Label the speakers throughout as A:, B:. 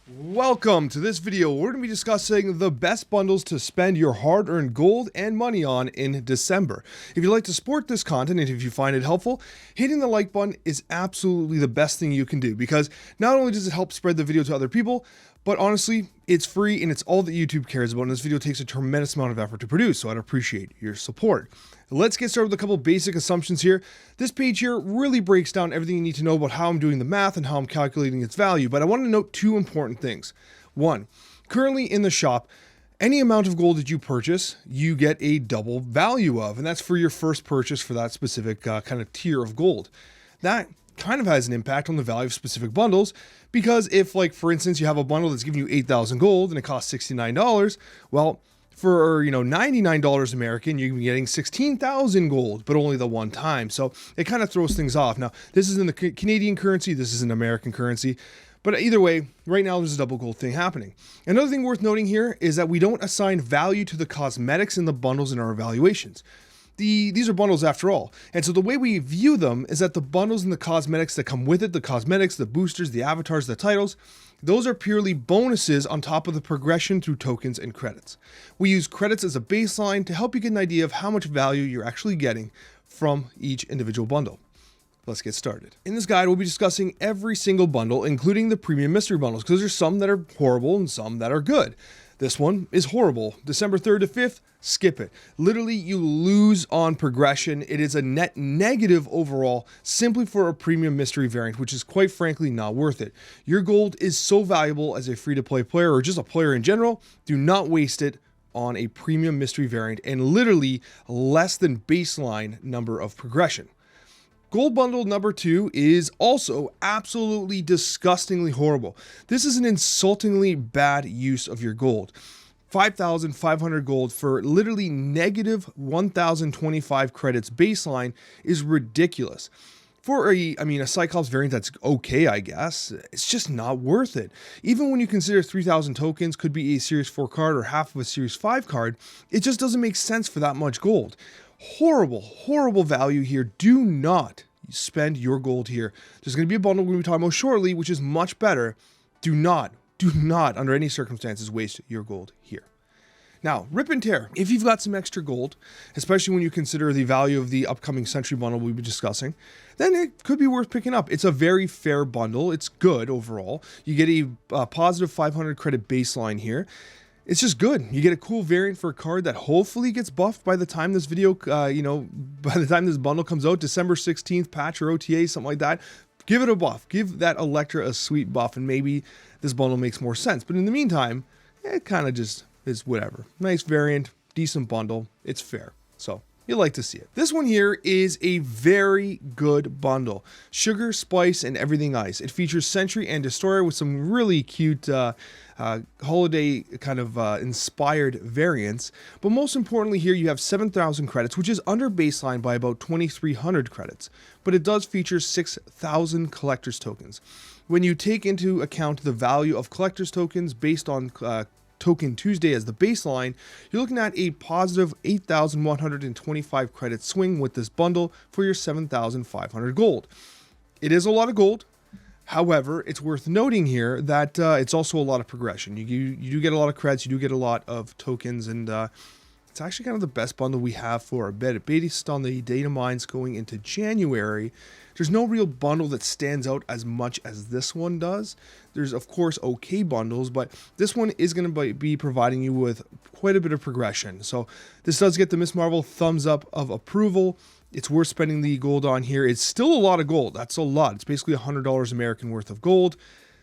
A: Welcome to this video. We're going to be discussing the best bundles to spend your hard-earned gold and money on in December. If you'd like to support this content and if you find it helpful, hitting the like button is absolutely the best thing you can do, because not only does it help spread the video to other people, but honestly, it's free and it's all that YouTube cares about, and this video takes a tremendous amount of effort to produce, so I'd appreciate your support. Let's get started with a couple basic assumptions here. This page here really breaks down everything you need to know about how I'm doing the math and how I'm calculating its value, but I want to note two important things. One, currently in the shop, any amount of gold that you purchase, you get a double value of, and that's for your first purchase for that specific kind of tier of gold. That kind of has an impact on the value of specific bundles, because if, like, for instance, you have a bundle that's giving you 8,000 gold and it costs $69, well, for, $99 American, you're getting 16,000 gold, but only the one time. So it kind of throws things off. Now, this is in the Canadian currency, this is in American currency, but either way, right now there's a double gold thing happening. Another thing worth noting here is that we don't assign value to the cosmetics in the bundles in our evaluations. These are bundles after all, and so the way we view them is that the bundles and the cosmetics that come with it, the cosmetics, the boosters, the avatars, the titles, those are purely bonuses on top of the progression through tokens and credits. We use credits as a baseline to help you get an idea of how much value you're actually getting from each individual bundle. Let's get started. In this guide, we'll be discussing every single bundle, including the premium mystery bundles, because there's some that are horrible and some that are good. This one is horrible. December 3rd to 5th, skip it. Literally, you lose on progression. It is a net negative overall, simply for a premium mystery variant, which is quite frankly not worth it. Your gold is so valuable as a free-to-play player, or just a player in general. Do not waste it on a premium mystery variant and literally less than baseline number of progression. Gold bundle number 2 is also absolutely disgustingly horrible. This is an insultingly bad use of your gold. 5,500 gold for literally negative 1,025 credits baseline is ridiculous. For a Cyclops variant that's okay, I guess, it's just not worth it. Even when you consider 3,000 tokens could be a Series 4 card or half of a Series 5 card, it just doesn't make sense for that much gold. Horrible value here. Do not spend your gold here. There's going to be a bundle we're going to be talking about shortly, which is much better. Do not under any circumstances waste your gold here. Now, rip and tear. If you've got some extra gold, especially when you consider the value of the upcoming Century bundle we'll be discussing, then it could be worth picking up. It's a very fair bundle. It's good overall. You get a positive 500 credit baseline here. It's just good. You get a cool variant for a card that hopefully gets buffed by the time this video, by the time this bundle comes out, December 16th patch or OTA, something like that. Give it a buff. Give that Electra a sweet buff, and maybe this bundle makes more sense. But in the meantime, it kind of just is whatever. Nice variant, decent bundle. It's fair. So you'll like to see it. This one here is a very good bundle. Sugar, spice, and everything ice. It features Sentry and Destroyer with some really cute holiday kind of inspired variants. But most importantly here, you have 7,000 credits, which is under baseline by about 2,300 credits. But it does feature 6,000 collector's tokens. When you take into account the value of collector's tokens based on Token Tuesday as the baseline, you're looking at a positive 8,125 credit swing with this bundle for your 7,500 gold. It is a lot of gold. However, it's worth noting here that it's also a lot of progression. You do get a lot of credits, you do get a lot of tokens, and it's actually kind of the best bundle we have for a bit. Based on the data mines going into January, there's no real bundle that stands out as much as this one does. There's, of course, okay bundles, but this one is going to be providing you with quite a bit of progression. So this does get the Miss Marvel thumbs up of approval. It's worth spending the gold on here. It's still a lot of gold. That's a lot. It's basically $100 American worth of gold.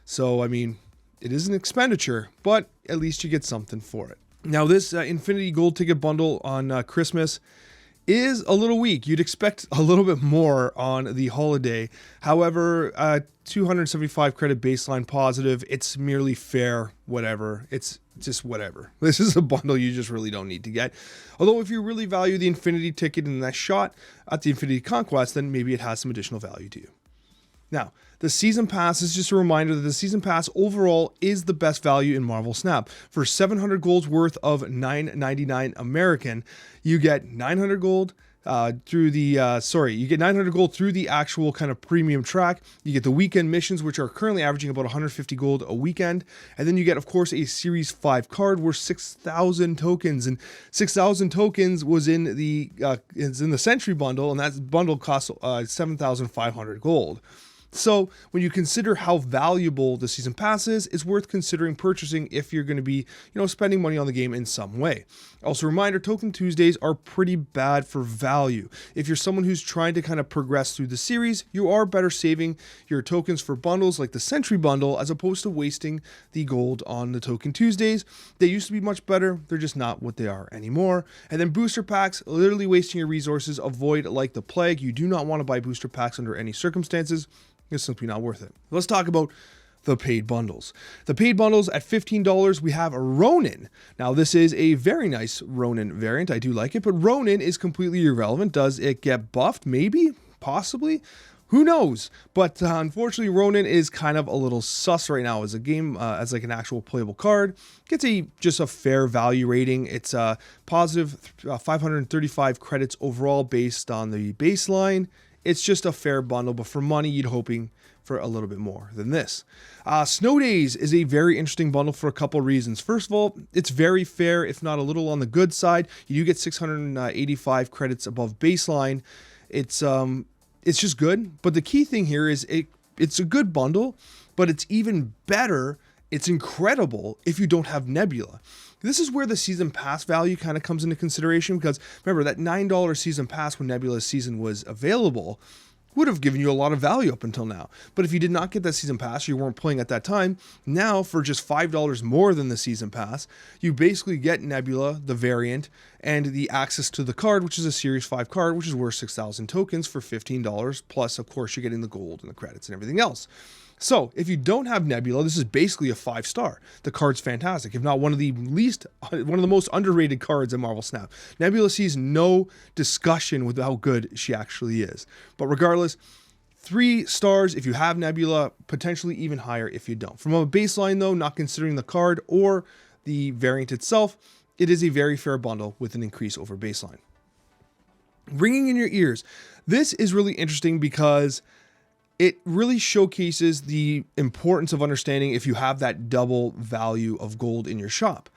A: So, I mean, it is an expenditure, but at least you get something for it. Now, this Infinity Gold Ticket bundle on Christmas is a little weak. You'd expect a little bit more on the holiday. However, 275 credit baseline positive. It's merely fair, whatever. It's just whatever. This is a bundle you just really don't need to get. Although if you really value the Infinity ticket and that shot at the Infinity Conquest, then maybe it has some additional value to you. Now, the Season Pass is just a reminder that the Season Pass overall is the best value in Marvel Snap. For 700 gold's worth of $9.99 American, you get 900 gold, through the, you get 900 gold through the actual kind of premium track. You get the weekend missions, which are currently averaging about 150 gold a weekend. And then you get, of course, a Series 5 card worth 6,000 tokens. And 6,000 tokens was in the Century bundle, and that bundle costs 7,500 gold. So when you consider how valuable the season pass is, it's worth considering purchasing if you're going to be, spending money on the game in some way. Also, reminder, Token Tuesdays are pretty bad for value. If you're someone who's trying to kind of progress through the series, you are better saving your tokens for bundles like the Century bundle as opposed to wasting the gold on the Token Tuesdays. They used to be much better. They're just not what they are anymore. And then booster packs, literally wasting your resources. Avoid like the plague. You do not want to buy booster packs under any circumstances. It's simply not worth it. Let's talk about the paid bundles. The paid bundles at $15, we have a Ronin. Now, this is a very nice Ronin variant. I do like it, but Ronin is completely irrelevant. Does it get buffed? Maybe, possibly. Who knows? But unfortunately, Ronin is kind of a little sus right now as a game, as like an actual playable card. Gets just a fair value rating. It's positive 535 credits overall based on the baseline. It's just a fair bundle, but for money, you'd hoping for a little bit more than this. Snow Days is a very interesting bundle for a couple of reasons. First of all, it's very fair, if not a little on the good side. You do get 685 credits above baseline. It's just good. But the key thing here is it's a good bundle, but it's even better. It's incredible if you don't have Nebula. This is where the season pass value kind of comes into consideration, because remember that $9 season pass when Nebula's season was available would have given you a lot of value up until now. But if you did not get that season pass, or you weren't playing at that time, now for just $5 more than the season pass, you basically get Nebula, the variant, and the access to the card, which is a Series 5 card, which is worth 6,000 tokens for $15. Plus, of course, you're getting the gold and the credits and everything else. So if you don't have Nebula, this is basically a 5-star. The card's fantastic, if not one of the most underrated cards in Marvel Snap. Nebula sees no discussion with how good she actually is. But regardless, 3 stars if you have Nebula, potentially even higher if you don't. From a baseline though, not considering the card or the variant itself, it is a very fair bundle with an increase over baseline. Ringing in your ears. This is really interesting because it really showcases the importance of understanding if you have that double value of gold in your shop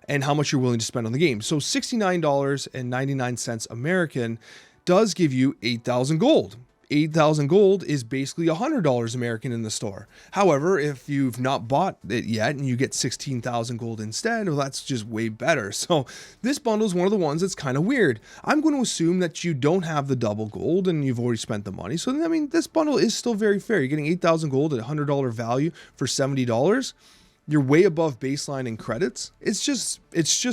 A: and how much you're willing to spend on the game. So $69.99 American does give you 8,000 gold. 8,000 gold is basically $100 American in the store. However, if you've not bought it yet and you get 16,000 gold instead, well, that's just way better. So this bundle is one of the ones that's kind of weird. I'm going to assume that you don't have the double gold and you've already spent the money. So, I mean, this bundle is still very fair. You're getting 8,000 gold at $100 value for $70. You're way above baseline in credits. It's just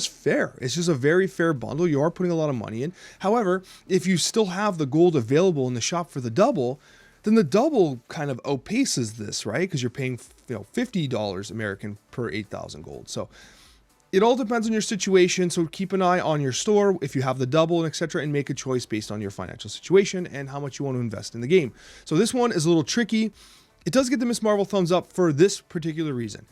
A: fair. It's just a very fair bundle. You are putting a lot of money in. However, if you still have the gold available in the shop for the double, then the double kind of outpaces this, right? Because you're paying $50 American per 8,000 gold. So it all depends on your situation. So keep an eye on your store if you have the double and etc. and make a choice based on your financial situation and how much you want to invest in the game. So this one is a little tricky. It does get the Miss Marvel thumbs up for this particular reason.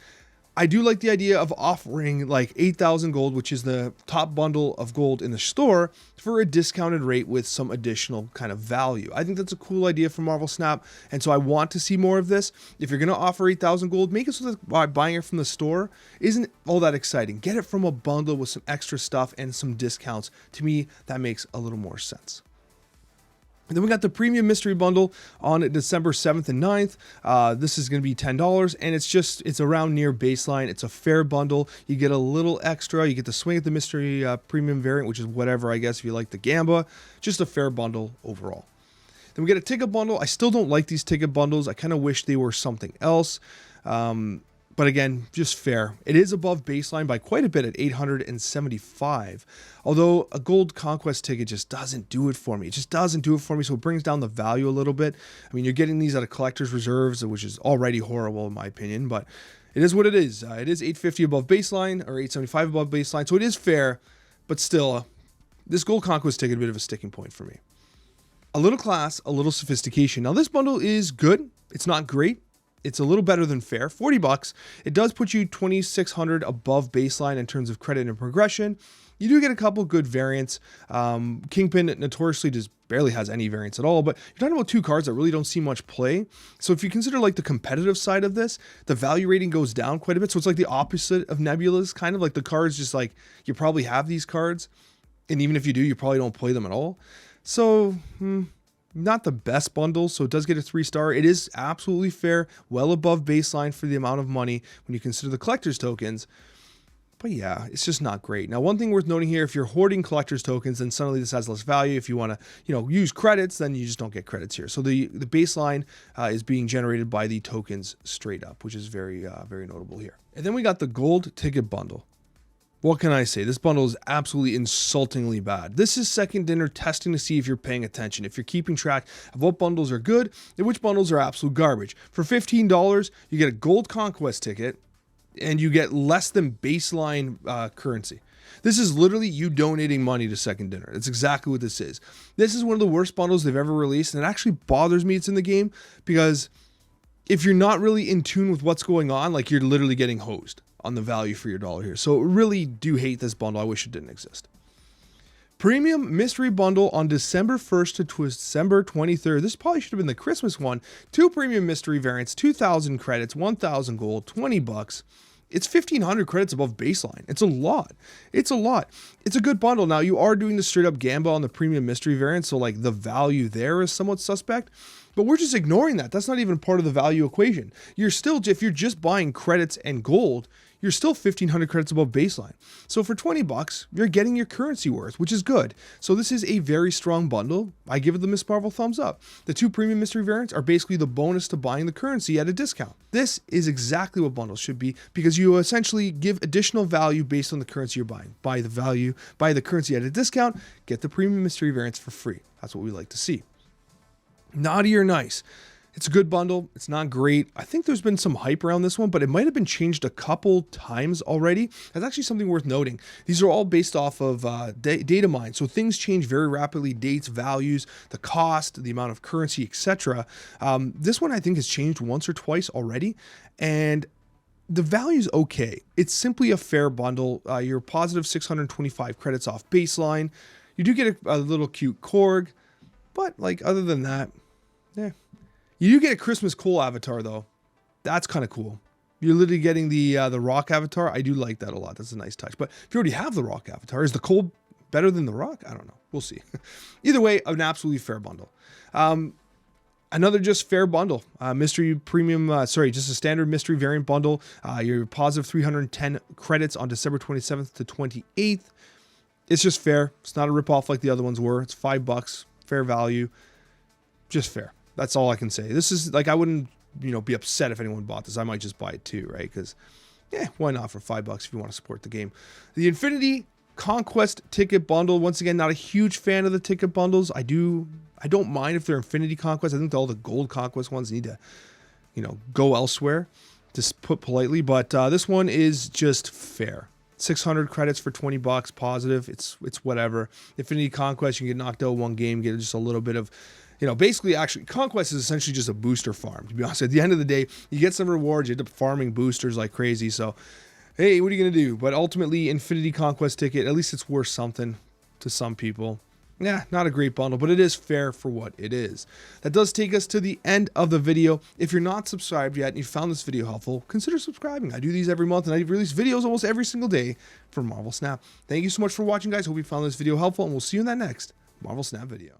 A: I do like the idea of offering like 8,000 gold, which is the top bundle of gold in the store, for a discounted rate with some additional kind of value. I think that's a cool idea for Marvel Snap, and so I want to see more of this. If you're going to offer 8,000 gold, make it so that buying it from the store isn't all that exciting. Get it from a bundle with some extra stuff and some discounts. To me, that makes a little more sense. And then we got the premium mystery bundle on December 7th and 9th. This is going to be $10, and it's around near baseline. It's a fair bundle. You get a little extra. You get to swing at the mystery premium variant, which is whatever, I guess, if you like the Gamba. Just a fair bundle overall. Then we get a ticket bundle. I still don't like these ticket bundles. I kind of wish they were something else. But again, just fair. It is above baseline by quite a bit at 875. Although a gold conquest ticket just doesn't do it for me. It just doesn't do it for me. So it brings down the value a little bit. I mean, you're getting these out of collector's reserves, which is already horrible in my opinion, but it is what it is. It is 850 above baseline or 875 above baseline. So it is fair, but still, this gold conquest ticket is a bit of a sticking point for me. A little class, a little sophistication. Now this bundle is good. It's not great. it's a little better than fair. 40 bucks. It does put you 2,600 above baseline in terms of credit and progression. You do get a couple good variants. Kingpin notoriously just barely has any variants at all, but you're talking about two cards that really don't see much play. So if you consider like the competitive side of this, the value rating goes down quite a bit. So it's like the opposite of Nebula's, kind of like the cards just like, you probably have these cards, and even if you do, you probably don't play them at all. So, not the best bundle, so it does get a 3-star. It is absolutely fair, well above baseline for the amount of money when you consider the collector's tokens. But yeah, it's just not great. Now, one thing worth noting here, if you're hoarding collector's tokens, then suddenly this has less value. If you want to, use credits, then you just don't get credits here. So the baseline is being generated by the tokens straight up, which is very, very notable here. And then we got the gold ticket bundle. What can I say? This bundle is absolutely insultingly bad. This is second dinner testing to see if you're paying attention, if you're keeping track of what bundles are good and which bundles are absolute garbage. For $15, you get a gold conquest ticket, and you get less than baseline currency. This is literally you donating money to second dinner. That's exactly what this is. This is one of the worst bundles they've ever released, and it actually bothers me it's in the game, because if you're not really in tune with what's going on, like, you're literally getting hosed on the value for your dollar here. So really do hate this bundle. I wish it didn't exist. Premium mystery bundle on December 1st to December 23rd. This probably should have been the Christmas one. 2 premium mystery variants, 2,000 credits, 1,000 gold, 20 bucks. It's 1,500 credits above baseline. It's a lot. It's a lot. It's a good bundle. Now, you are doing the straight up gamba on the premium mystery variant, so like the value there is somewhat suspect, but we're just ignoring that. That's not even part of the value equation. You're still, if you're just buying credits and gold, you're still 1,500 credits above baseline. So for 20 bucks, you're getting your currency worth, which is good. So this is a very strong bundle. I give it the Miss Marvel thumbs up. The 2 premium mystery variants are basically the bonus to buying the currency at a discount. This is exactly what bundles should be, because you essentially give additional value based on the currency you're buying. Buy the currency at a discount, get the premium mystery variants for free. That's what we like to see. Naughty or nice. It's a good bundle. It's not great. I think there's been some hype around this one, but it might have been changed a couple times already. That's actually something worth noting. These are all based off of data mine, so things change very rapidly. Dates, values, the cost, the amount of currency, etc. This one I think has changed once or twice already, and the value's okay. It's simply a fair bundle. You're positive 625 credits off baseline. You do get a little cute Korg, but like other than that, yeah. You do get a Christmas Cole avatar though. That's kind of cool. You're literally getting the Rock avatar. I do like that a lot. That's a nice touch. But if you already have the Rock avatar, is the Cole better than the Rock? I don't know. We'll see. Either way, an absolutely fair bundle. Another just fair bundle. Mystery premium, just a standard mystery variant bundle. You're positive 310 credits on December 27th to 28th. It's just fair. It's not a ripoff like the other ones were. It's $5. Fair value. Just fair. That's all I can say. This is like, I wouldn't, be upset if anyone bought this. I might just buy it too, right? Because, why not for $5 if you want to support the game. The Infinity Conquest ticket bundle. Once again, not a huge fan of the ticket bundles. I don't mind if they're Infinity Conquest. I think all the gold Conquest ones need to, go elsewhere, to put politely. But this one is just fair. 600 credits for 20 bucks positive. It's whatever. Infinity Conquest, you can get knocked out one game, get just a little bit of, basically, actually, Conquest is essentially just a booster farm, to be honest. At the end of the day, you get some rewards, you end up farming boosters like crazy, so, hey, what are you going to do? But ultimately, Infinity Conquest ticket, at least it's worth something to some people. Yeah, not a great bundle, but it is fair for what it is. That does take us to the end of the video. If you're not subscribed yet and you found this video helpful, consider subscribing. I do these every month, and I release videos almost every single day for Marvel Snap. Thank you so much for watching, guys. Hope you found this video helpful, and we'll see you in that next Marvel Snap video.